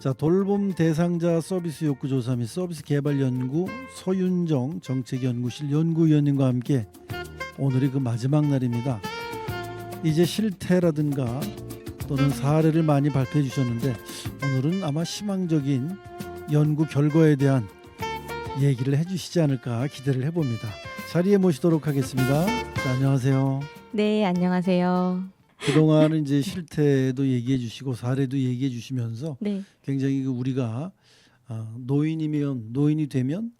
자, 돌봄 대상자 서비스 욕구 조사 및 서비스 개발 연구 서윤정 정책연구실 연구위원님과 함께 오늘이 그 마지막 날입니다. 이제 실태라든가 또는 사례를 많이 발표해 주셨는데 오늘은 아마 희망적인 연구 결과에 대한 얘기를 해주시지 않을까 기대를 해봅니다. 자리에 모시도록 하겠습니다. 자, 안녕하세요. 네, 안녕하세요. 그동안은 이제 실태도 얘기해 주시고 사례도 얘기해 주시면서 네, 굉장히 우리가 노인이 되면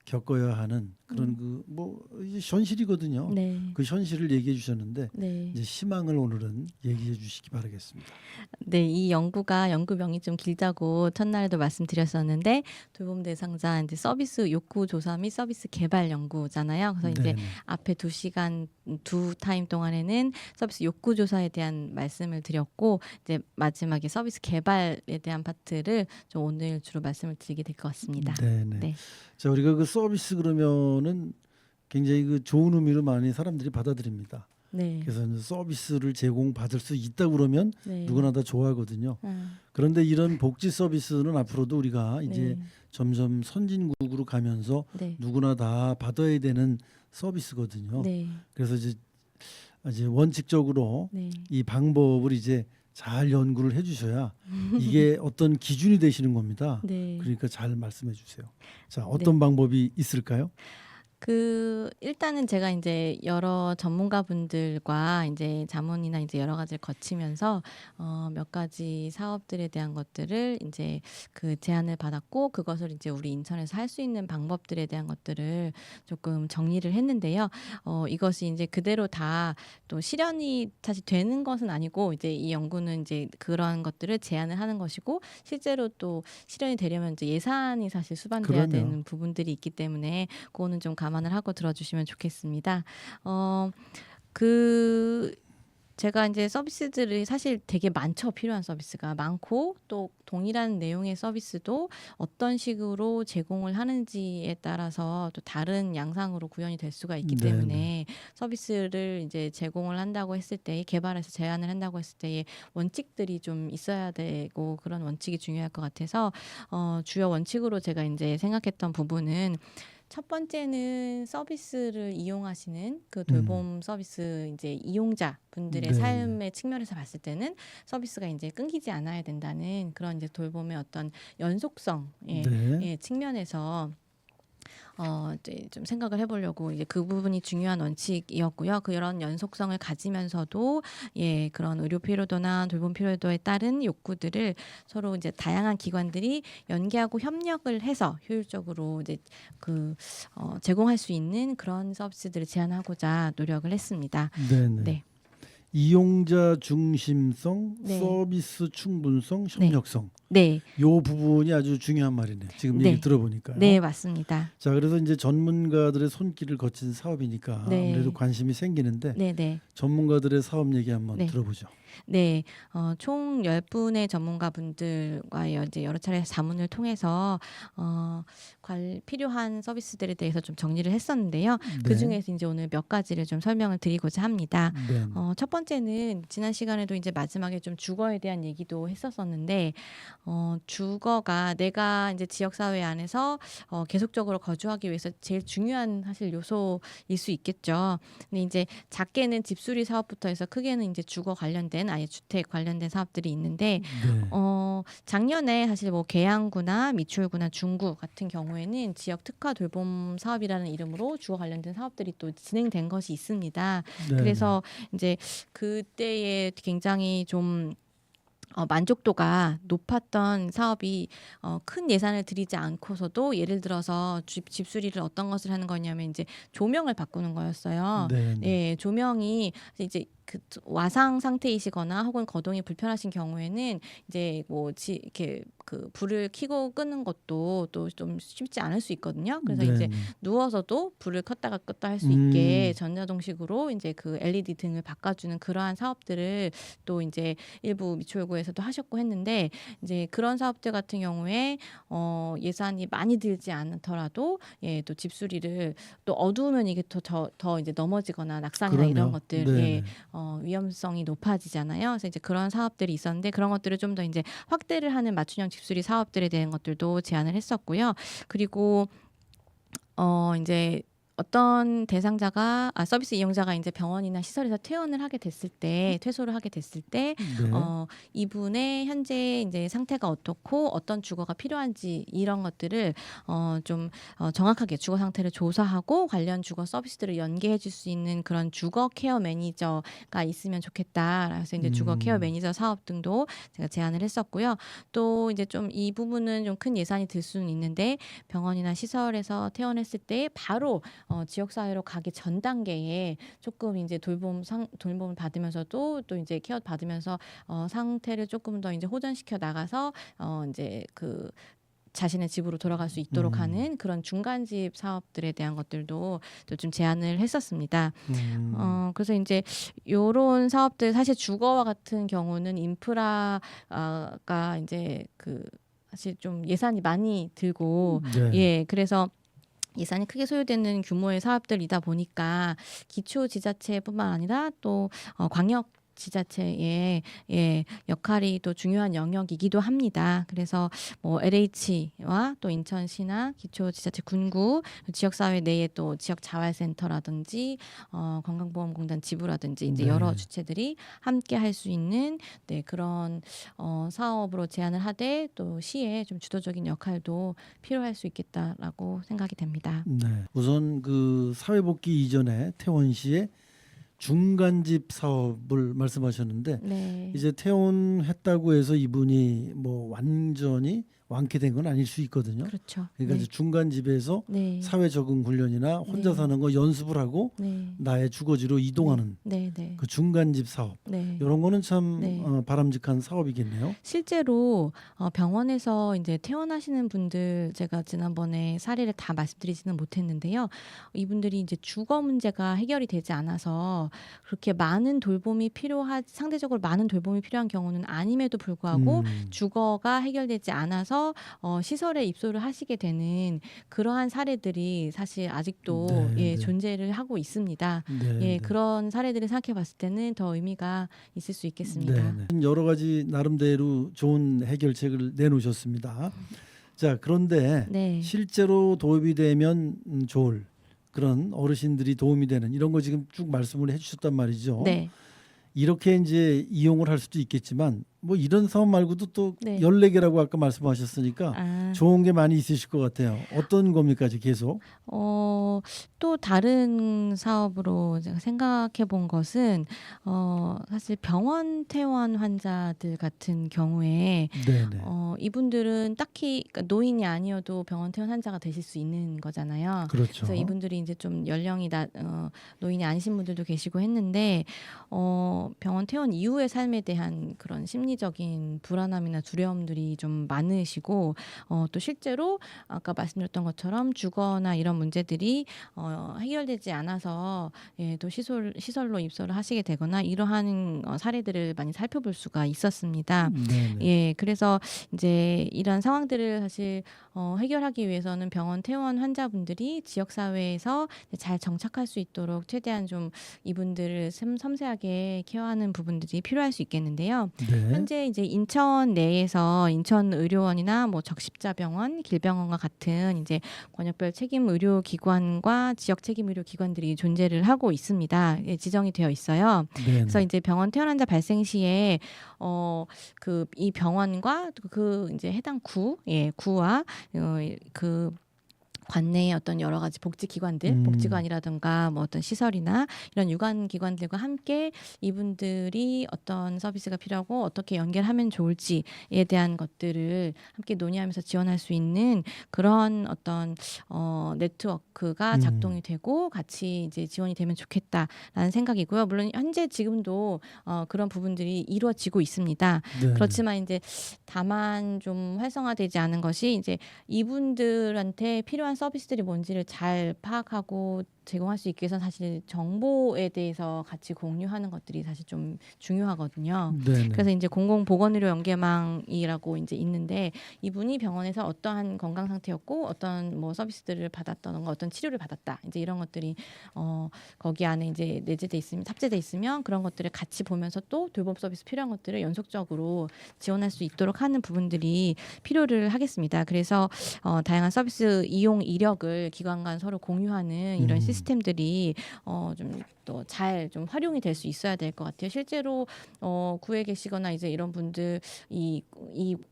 겪어야 하는 그런 이제 현실이거든요. 네, 그 현실을 얘기해 주셨는데 네, 이제 희망을 오늘은 얘기해 주시기 바라겠습니다. 네. 이 연구명이 좀 길다고 첫날에도 말씀드렸었는데 돌봄 대상자 이제 서비스 욕구 조사 및 서비스 개발 연구잖아요. 그래서 이제 네네. 앞에 2시간 두 타임 동안에는 서비스 욕구 조사에 대한 말씀을 드렸고 이제 마지막에 서비스 개발에 대한 파트를 좀 오늘 주로 말씀을 드리게 될 것 같습니다. 네네. 네. 자, 우리가 그 서비스 그러면은 굉장히 그 좋은 의미로 많이 사람들이 받아들입니다. 네. 그래서 이제 서비스를 제공받을 수 있다 그러면 네. 누구나 다 좋아하거든요. 아, 그런데 이런 복지 서비스는 앞으로도 우리가 이제 네. 점점 선진국으로 가면서 네. 누구나 다 받아야 되는 서비스거든요. 네. 그래서 이제 원칙적으로 네. 이 방법을 이제 잘 연구를 해주셔야 이게 어떤 기준이 되시는 겁니다. 네. 그러니까 잘 말씀해 주세요. 자, 어떤 방법이 있을까요? 일단은 제가 이제 여러 전문가분들과 이제 자문이나 이제 여러 가지를 거치면서 몇 가지 사업들에 대한 것들을 이제 그 제안을 받았고 그것을 이제 우리 인천에서 할 수 있는 방법들에 대한 것들을 조금 정리를 했는데요. 이것이 이제 그대로 다 또 실현이 사실 되는 것은 아니고 이제 이 연구는 이제 그런 것들을 제안을 하는 것이고 실제로 또 실현이 되려면 이제 예산이 사실 수반돼야 그럼요. 되는 부분들이 있기 때문에 그거는 좀 감안을 하고 들어주시면 좋겠습니다. 제가 이제 서비스들이 사실 되게 많죠. 필요한 서비스가 많고 또 동일한 내용의 서비스도 어떤 식으로 제공을 하는지에 따라서 또 다른 양상으로 구현이 될 수가 있기 네네. 때문에 서비스를 이제 제공을 한다고 했을 때 개발해서 제안을 한다고 했을 때의 원칙들이 좀 있어야 되고 그런 원칙이 중요할 것 같아서 주요 원칙으로 제가 이제 생각했던 부분은 첫 번째는 서비스를 이용하시는 그 돌봄 서비스 이제 이용자 분들의 네. 삶의 측면에서 봤을 때는 서비스가 이제 끊기지 않아야 된다는 그런 이제 돌봄의 어떤 연속성의 네. 측면에서 이제 좀 생각을 해보려고 이제 그 부분이 중요한 원칙이었고요. 그런 연속성을 가지면서도 그런 의료 피로도나 돌봄 피로도에 따른 욕구들을 서로 이제 다양한 기관들이 연계하고 협력을 해서 효율적으로 이제 제공할 수 있는 그런 서비스들을 제안하고자 노력을 했습니다. 네네. 네. 이용자 중심성, 네. 서비스 충분성, 협력성. 네. 요 부분이 아주 중요한 말이네요. 지금 네. 얘기 들어보니까요. 네, 맞습니다. 자, 그래서 이제 전문가들의 손길을 거친 사업이니까 네. 아무래도 관심이 생기는데 네, 네. 전문가들의 사업 얘기 한번 네. 들어보죠. 네, 총 10분의 전문가분들과 이제 여러 차례 자문을 통해서 필요한 서비스들에 대해서 좀 정리를 했었는데요. 네. 그 중에서 이제 오늘 몇 가지를 좀 설명을 드리고자 합니다. 네. 첫 번째는 지난 시간에도 이제 마지막에 좀 주거에 대한 얘기도 했었었는데, 주거가 내가 이제 지역사회 안에서 계속적으로 거주하기 위해서 제일 중요한 사실 요소일 수 있겠죠. 근데 이제 작게는 집수리 사업부터 해서 크게는 이제 주거 관련된 아예 주택 관련된 사업들이 있는데 네. 작년에 사실 뭐 계양구나 미추홀구나 중구 같은 경우에는 지역 특화 돌봄 사업이라는 이름으로 주거 관련된 사업들이 또 진행된 것이 있습니다. 네. 그래서 이제 그때에 굉장히 좀 만족도가 높았던 사업이 큰 예산을 들이지 않고서도 예를 들어서 집수리를 어떤 것을 하는 거냐면 이제 조명을 바꾸는 거였어요. 네. 예, 조명이 이제 그 와상 상태이시거나 혹은 거동이 불편하신 경우에는 이제 이렇게 그 불을 켜고 끄는 것도 또 좀 쉽지 않을 수 있거든요. 그래서 이제 누워서도 불을 켰다가 껐다 할 수 있게 전자동식으로 이제 그 LED 등을 바꿔주는 그러한 사업들을 또 이제 일부 미추홀구에서도 하셨고 했는데 이제 그런 사업들 같은 경우에 예산이 많이 들지 않더라도 또 집수리를 또 어두우면 이게 더 이제 넘어지거나 낙상이나 이런 그럼요. 것들 네네. 위험성이 높아지잖아요. 그래서 이제 그런 사업들이 있었는데 그런 것들을 좀 더 이제 확대를 하는 맞춤형 집수리 사업들에 대한 것들도 제안을 했었고요. 그리고 이제 어떤 대상자가 서비스 이용자가 이제 병원이나 시설에서 퇴원을 하게 됐을 때, 퇴소를 하게 됐을 때, 네. 이분의 현재 이제 상태가 어떻고 어떤 주거가 필요한지 이런 것들을 좀 정확하게 주거 상태를 조사하고 관련 주거 서비스들을 연계해 줄 수 있는 그런 주거 케어 매니저가 있으면 좋겠다. 그래서 이제 주거 케어 매니저 사업 등도 제가 제안을 했었고요. 또 이제 좀 이 부분은 좀 큰 예산이 들 수는 있는데 병원이나 시설에서 퇴원했을 때 바로 지역사회로 가기 전 단계에 조금 이제 돌봄을 받으면서도 또 이제 케어 받으면서 상태를 조금 더 이제 호전시켜 나가서 이제 그 자신의 집으로 돌아갈 수 있도록 하는 그런 중간집 사업들에 대한 것들도 또 좀 제안을 했었습니다. 그래서 이제 요런 사업들 사실 주거와 같은 경우는 인프라가 이제 그 사실 좀 예산이 많이 들고 네. 예, 그래서 예산이 크게 소요되는 규모의 사업들이다 보니까 기초지자체뿐만 아니라 또 광역 지자체의 역할이 또 중요한 영역이기도 합니다. 그래서 뭐 LH와 또 인천시나 기초지자체 군구 지역사회 내에 또 지역 자활센터라든지 건강보험공단 지부라든지 이제 네. 여러 주체들이 함께 할 수 있는 그런 사업으로 제안을 하되 또 시의 좀 주도적인 역할도 필요할 수 있겠다라고 생각이 됩니다. 네. 우선 그 사회복귀 이전에 태원시의 중간집 사업을 말씀하셨는데 네. 이제 퇴원했다고 해서 이분이 뭐 완전히 완쾌된 건 아닐 수 있거든요. 그렇죠. 그러니까 네. 이제 중간집에서 네. 사회 적응 훈련이나 혼자 네. 사는 거 연습을 하고 네. 나의 주거지로 이동하는 네. 네. 그 중간집 사업. 네. 이런 거는 참 네. 바람직한 사업이겠네요. 실제로 병원에서 이제 퇴원하시는 분들 제가 지난번에 사례를 다 말씀드리지는 못했는데요. 이분들이 이제 주거 문제가 해결이 되지 않아서 그렇게 많은 돌봄이 상대적으로 많은 돌봄이 필요한 경우는 아님에도 불구하고 주거가 해결되지 않아서 시설에 입소를 하시게 되는 그러한 사례들이 사실 아직도 네. 존재를 하고 있습니다. 네. 그런 사례들을 생각해 봤을 때는 더 의미가 있을 수 있겠습니다. 네. 여러 가지 나름대로 좋은 해결책을 내놓으셨습니다. 자, 그런데 네. 실제로 도움이 되면 좋을 그런 어르신들이 도움이 되는 이런 거 지금 쭉 말씀을 해주셨단 말이죠. 네. 이렇게 이제 이용을 할 수도 있겠지만 뭐 이런 사업 말고도 또 네. 14개라고 아까 말씀하셨으니까 좋은 게 많이 있으실 것 같아요. 어떤 겁니까 계속? 또 다른 사업으로 제가 생각해 본 것은 사실 병원 퇴원 환자들 같은 경우에 네네. 이분들은 딱히 그러니까 노인이 아니어도 병원 퇴원 환자가 되실 수 있는 거잖아요. 그렇죠. 그래서 이분들이 이제 좀 연령이 노인이 아니신 분들도 계시고 했는데 병원 퇴원 이후의 삶에 대한 그런 심리적인 불안함이나 두려움들이 좀 많으시고 또 실제로 아까 말씀드렸던 것처럼 주거나 이런 문제들이 해결되지 않아서 또 시설로 입소를 하시게 되거나 이러한 사례들을 많이 살펴볼 수가 있었습니다. 네네. 그래서 이제 이런 상황들을 사실 해결하기 위해서는 병원 퇴원 환자분들이 지역 사회에서 잘 정착할 수 있도록 최대한 좀 이분들을 섬세하게 케어하는 부분들이 필요할 수 있겠는데요. 네. 현재 이제 인천 내에서 인천의료원이나 뭐 적십자병원, 길병원과 같은 이제 권역별 책임 의료기관과 지역 책임 의료기관들이 존재를 하고 있습니다. 지정이 되어 있어요. 네네. 그래서 이제 병원 퇴원 환자 발생 시에 이 병원과 그 이제 해당 구와 그 관내의 어떤 여러 가지 복지관이라든가 뭐 어떤 시설이나 이런 유관 기관들과 함께 이분들이 어떤 서비스가 필요하고 어떻게 연결하면 좋을지에 대한 것들을 함께 논의하면서 지원할 수 있는 그런 어떤 네트워크가 작동이 되고 같이 이제 지원이 되면 좋겠다라는 생각이고요. 물론 현재 지금도 그런 부분들이 이루어지고 있습니다. 네네. 그렇지만 이제 다만 좀 활성화되지 않은 것이 이제 이분들한테 필요한 서비스들이 뭔지를 잘 파악하고 제공할 수 있기 위해서 사실 정보에 대해서 같이 공유하는 것들이 사실 좀 중요하거든요. 네네. 그래서 이제 공공보건의료 연계망이라고 이제 있는데 이분이 병원에서 어떠한 건강 상태였고 어떤 뭐 서비스들을 받았다던가 어떤 치료를 받았다 이제 이런 것들이 거기 안에 이제 내재돼 있으면 탑재돼 있으면 그런 것들을 같이 보면서 또 돌봄 서비스 필요한 것들을 연속적으로 지원할 수 있도록 하는 부분들이 필요를 하겠습니다. 그래서 다양한 서비스 이용 이력을 기관 간 서로 공유하는 이런 시스템들이 좀 또 잘 좀 활용이 될 수 있어야 될 것 같아요. 실제로 구에 계시거나 이제 이런 분들 이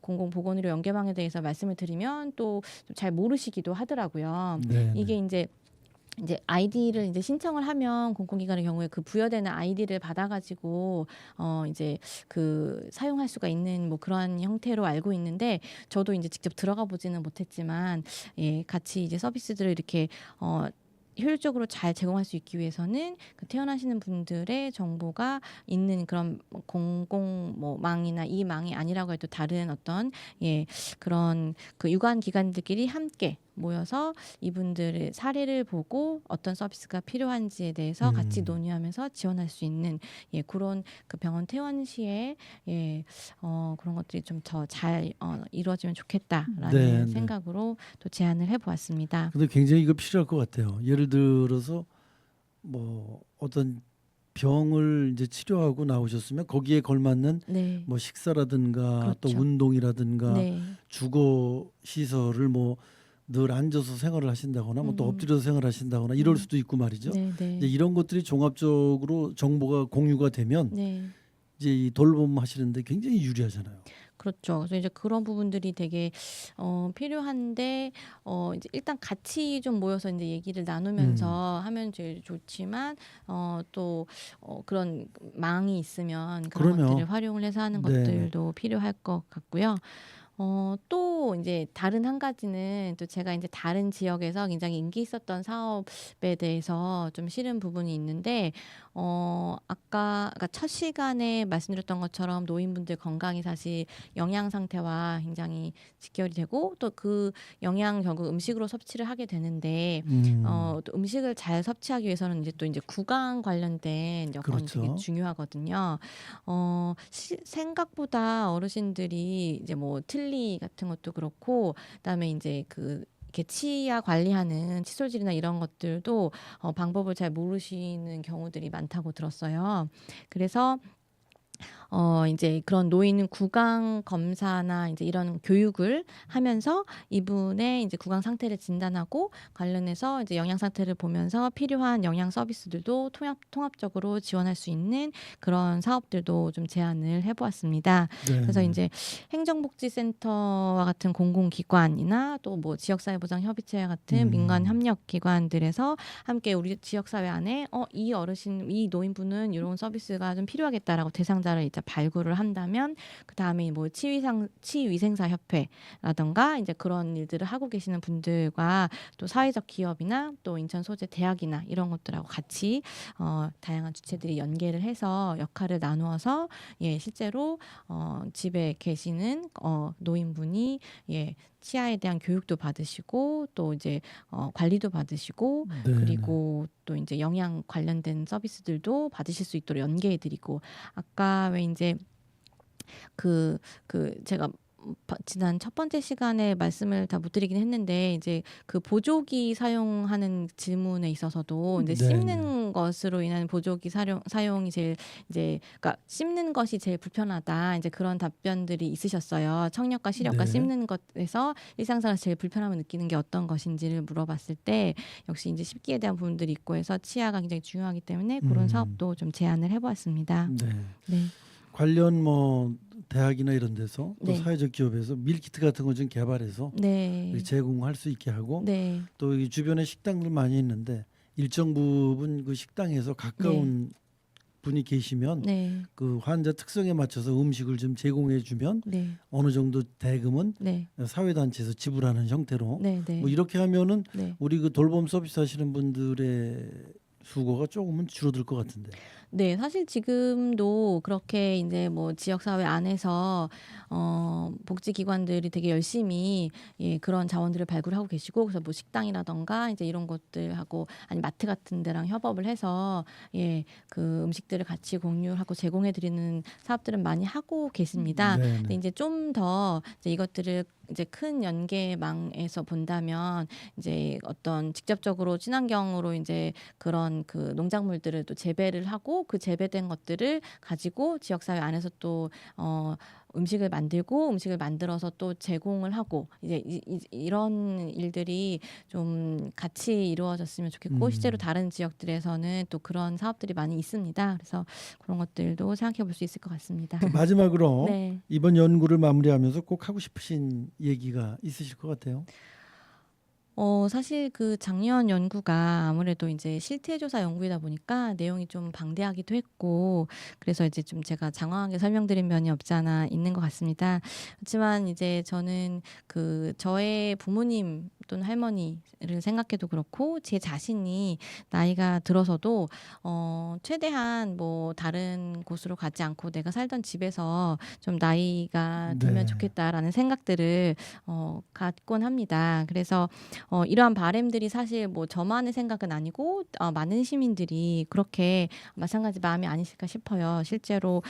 공공보건의료 연계망에 대해서 말씀을 드리면 또 잘 모르시기도 하더라고요. 네네. 이게 이제 아이디를 이제 신청을 하면 공공기관의 경우에 그 부여되는 아이디를 받아가지고 이제 그 사용할 수가 있는 뭐 그러한 형태로 알고 있는데 저도 이제 직접 들어가 보지는 못했지만 예, 같이 이제 서비스들을 이렇게 효율적으로 잘 제공할 수 있기 위해서는 그 태어나시는 분들의 정보가 있는 그런 공공 뭐 망이나 이 망이 아니라고 해도 다른 어떤 예 그런 그 유관 기관들끼리 함께 모여서 이분들의 사례를 보고 어떤 서비스가 필요한지에 대해서 같이 논의하면서 지원할 수 있는 예 그런 그 병원 퇴원 시에 예 그런 것들이 좀 더 잘 이루어지면 좋겠다라는 네, 네. 생각으로 또 제안을 해보았습니다. 근데 굉장히 이거 필요할 것 같아요. 예를 들어서 뭐 어떤 병을 이제 치료하고 나오셨으면 거기에 걸맞는 네. 뭐 식사라든가 또 그렇죠. 운동이라든가 네. 주거 시설을 뭐 늘 앉아서 생활을 하신다거나 뭐 또 엎드려서 생활하신다거나 이럴 수도 있고 말이죠. 네, 이제 네. 이런 것들이 종합적으로 정보가 공유가 되면 네. 이제 이 돌봄하시는데 굉장히 유리하잖아요. 그렇죠. 그래서 이제 그런 부분들이 되게 필요한데 이제 일단 같이 좀 모여서 이제 얘기를 나누면서 하면 제일 좋지만 또 그런 망이 있으면 그런 그러면 것들을 활용을 해서 하는 네네. 것들도 필요할 것 같고요. 또 이제 다른 한 가지는 또 제가 이제 다른 지역에서 굉장히 인기 있었던 사업에 대해서 좀 싫은 부분이 있는데 아까 그러니까 첫 시간에 말씀드렸던 것처럼 노인분들 건강이 사실 영양 상태와 굉장히 직결이 되고 또 그 영양 결국 음식으로 섭취를 하게 되는데 또 음식을 잘 섭취하기 위해서는 이제 또 이제 구강 관련된 여건이 되게 그렇죠. 중요하거든요. 생각보다 어르신들이 이제 뭐 틀니 같은 것도 그렇고 그다음에 이제 그 이렇게 치아 관리하는 칫솔질이나 이런 것들도 방법을 잘 모르시는 경우들이 많다고 들었어요. 그래서 이제 그런 노인 구강 검사나 이제 이런 교육을 하면서 이분의 이제 구강 상태를 진단하고 관련해서 이제 영양 상태를 보면서 필요한 영양 서비스들도 통합적으로 지원할 수 있는 그런 사업들도 좀 제안을 해보았습니다. 그래서 네네. 이제 행정복지센터와 같은 공공기관이나 또 뭐 지역사회보장협의체와 같은 민간 협력기관들에서 함께 우리 지역사회 안에 이 어르신, 이 노인분은 이런 서비스가 좀 필요하겠다라고 대상자를 이제 발굴을 한다면 그 다음에 뭐 치위생사 협회라던가 이제 그런 일들을 하고 계시는 분들과 또 사회적 기업이나 또 인천 소재 대학이나 이런 것들하고 같이 다양한 주체들이 연계를 해서 역할을 나누어서 예 실제로 집에 계시는 노인분이 예 치아에 대한 교육도 받으시고 또 이제 관리도 받으시고 네네. 그리고 또 이제 영양 관련된 서비스들도 받으실 수 있도록 연계해드리고 아까 왜 이제 그 제가 지난 첫 번째 시간에 말씀을 다 못 드리긴 했는데 이제 그 보조기 사용하는 질문에 있어서도 이제 네네. 씹는 것으로 인한 보조기 사용이 제일 이제 그러니까 씹는 것이 제일 불편하다 이제 그런 답변들이 있으셨어요. 청력과 시력과 네. 씹는 것에서 일상생활에서 제일 불편함을 느끼는 게 어떤 것인지를 물어봤을 때 역시 이제 씹기에 대한 부분들이 있고 해서 치아가 굉장히 중요하기 때문에 그런 사업도 좀 제안을 해보았습니다. 네. 네. 관련 뭐 대학이나 이런 데서 또 네. 사회적 기업에서 밀키트 같은 거 좀 개발해서 네. 제공할 수 있게 하고 네. 또 이 주변에 식당들 많이 있는데 일정 부분 그 식당에서 가까운 분이 계시면 네. 그 환자 특성에 맞춰서 음식을 좀 제공해 주면 네. 어느 정도 대금은 네. 사회단체에서 지불하는 형태로 네. 네. 뭐 이렇게 하면은 네. 우리 그 돌봄 서비스 하시는 분들의 수고가 조금은 줄어들 것 같은데. 네. 사실 지금도 그렇게 인제 뭐 지역 사회 안에서 복지기관들이 되게 열심히 예 그런 자원들을 발굴하고 계시고, 그래서 뭐 식당이라든가 인제 이런 것들하고 아니면 마트 같은 데랑 협업을 해서 예 그 음식들을 같이 공유하고 제공해 드리는 사업들은 많이 하고 계십니다. 근데 네네. 인제 좀 더 이제 이것들을 이제 큰 연계망에서 본다면 이제 어떤 직접적으로 친환경으로 인제 그런 그 농작물들을 또 재배를 하고 그 재배된 것들을 가지고 지역 사회 안에서 또 음식을 만들고 음식을 만들어서 또 제공을 하고 이제 이런 일들이 좀 같이 이루어졌으면 좋겠고, 실제로 음. 다른 지역들에서는 또 그런 사업들이 많이 있습니다. 그래서 그런 것들도 생각해 볼 수 있을 것 같습니다. 그 마지막으로 네. 이번 연구를 마무리하면서 꼭 하고 싶으신 얘기가 있으실 것 같아요. 사실 그 작년 연구가 아무래도 인제 실태조사 연구이다 보니까 내용이 좀 방대하기도 했고, 그래서 이제 좀 제가 장황하게 설명드린 면이 없지 않아 있는 것 같습니다. 그렇지만 이제 저는 그 저의 부모님 또는 할머니를 생각해도 그렇고 제 자신이 나이가 들어서도 최대한 뭐 다른 곳으로 가지 않고 '내가 살던 집에서 좀 나이가 들면 네. 좋겠다.'라는 생각들을 갖곤 합니다. 그래서 이러한 바람들이 사실 뭐 저만의 생각은 아니고 많은 시민들이 그렇게 마찬가지 마음이 아니실까 싶어요. 실제로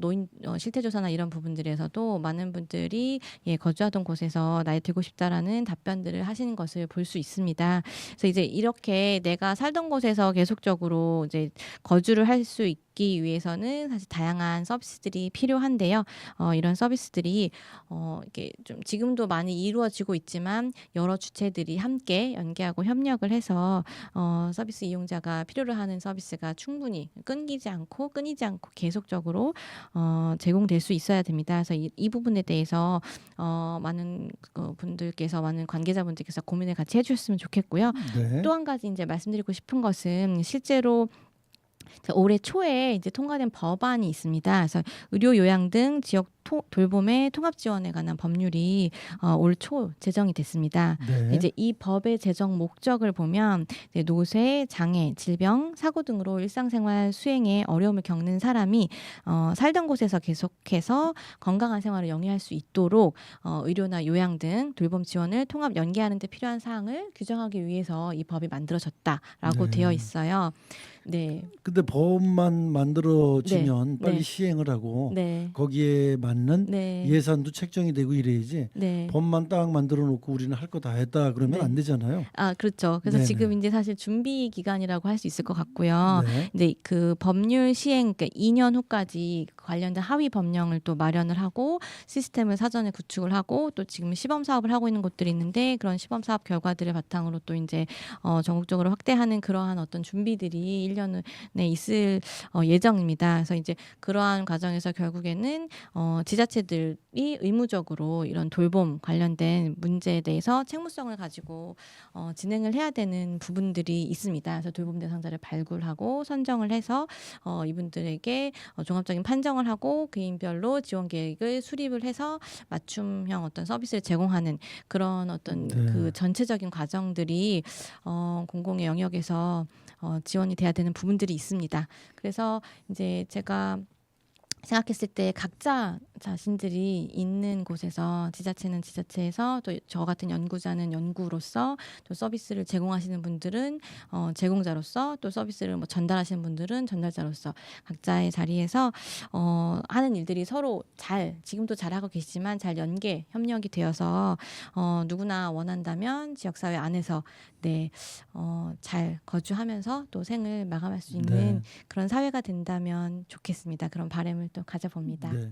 노인 실태조사나 이런 부분들에서도 많은 분들이 예 거주하던 곳에서 "나이 들고 싶다."라는 답변들을 하시는 것을 볼 수 있습니다. 그래서 이제 이렇게 내가 살던 곳에서 계속적으로 이제 거주를 할 수 있기 위해서는 사실 다양한 서비스들이 필요한데요. 이런 서비스들이 이렇게 좀 지금도 많이 이루어지고 있지만 여러 주체들이 함께 연계하고 협력을 해서 서비스 이용자가 필요로 하는 서비스가 충분히 끊이지 않고 계속적으로 제공될 수 있어야 됩니다. 그래서 이 부분에 대해서 많은 분들께서 많은 관계자분들께서 고민을 같이 해 주셨으면 좋겠고요. 네. 또 한 가지 인제 말씀드리고 싶은 것은 실제로 올해 초에 이제 통과된 법안이 있습니다. 그래서 의료 요양 등 지역 돌봄의 통합 지원에 관한 법률이 올 초 제정이 됐습니다. 네. 이제 이 법의 제정 목적을 보면 이제 노쇠, 장애, 질병, 사고 등으로 일상생활 수행에 어려움을 겪는 사람이 살던 곳에서 계속해서 건강한 생활을 영위할 수 있도록 의료나 요양 등 돌봄 지원을 통합 연계하는 데 필요한 사항을 규정하기 위해서 이 법이 만들어졌다라고 되어 네. 있어요. 네. 근데 법만 네. 만들어지면 빨리 네. 시행을 하고 네. 거기에 맞는 네. 예산도 책정이 되고 이래야지 네. 법만 딱 만들어 놓고 우리는 할 거 다 했다 그러면 안 네. 되잖아요. 그렇죠. 그래서 지금 네네. 인제 사실 준비 기간이라고 할 수 있을 것 같고요. 네. 인제 그 법률 시행, 그러니까 2년 후까지 관련된 하위 법령을 또 마련을 하고 시스템을 사전에 구축을 하고, 또 지금 시범 사업을 하고 있는 곳들이 있는데 그런 시범 사업 결과들을 바탕으로 또 인제 전국적으로 확대하는 그러한 어떤 준비들이 1년 내에 있을 예정입니다. 그래서 이제 그러한 과정에서 결국에는 지자체들이 의무적으로 이런 돌봄 관련된 문제에 대해서 책무성을 가지고 진행을 해야 되는 부분들이 있습니다. 그래서 돌봄 대상자를 발굴하고 선정을 해서 이분들에게 종합적인 판정을 하고 개인별로 지원 계획을 수립을 해서 맞춤형 어떤 서비스를 제공하는 그런 어떤 그 네. 전체적인 과정들이 공공의 영역에서 지원이 돼야 되는 부분들이 있습니다. 그래서 이제 제가 생각했을 때 각자 자신들이 있는 곳에서, 지자체는 지자체에서, 또 저 같은 연구자는 연구로서, 또 서비스를 제공하시는 분들은 제공자로서, 또 서비스를 뭐 전달하시는 분들은 전달자로서 각자의 자리에서 하는 일들이 서로 잘, 지금도 잘하고 계시지만 잘 연계 협력이 되어서 누구나 원한다면 지역사회 안에서 네, 잘 거주하면서 또 생을 마감할 수 네. 있는 그런 사회가 된다면 좋겠습니다. 그런 바람을 또 가져봅니다. 네.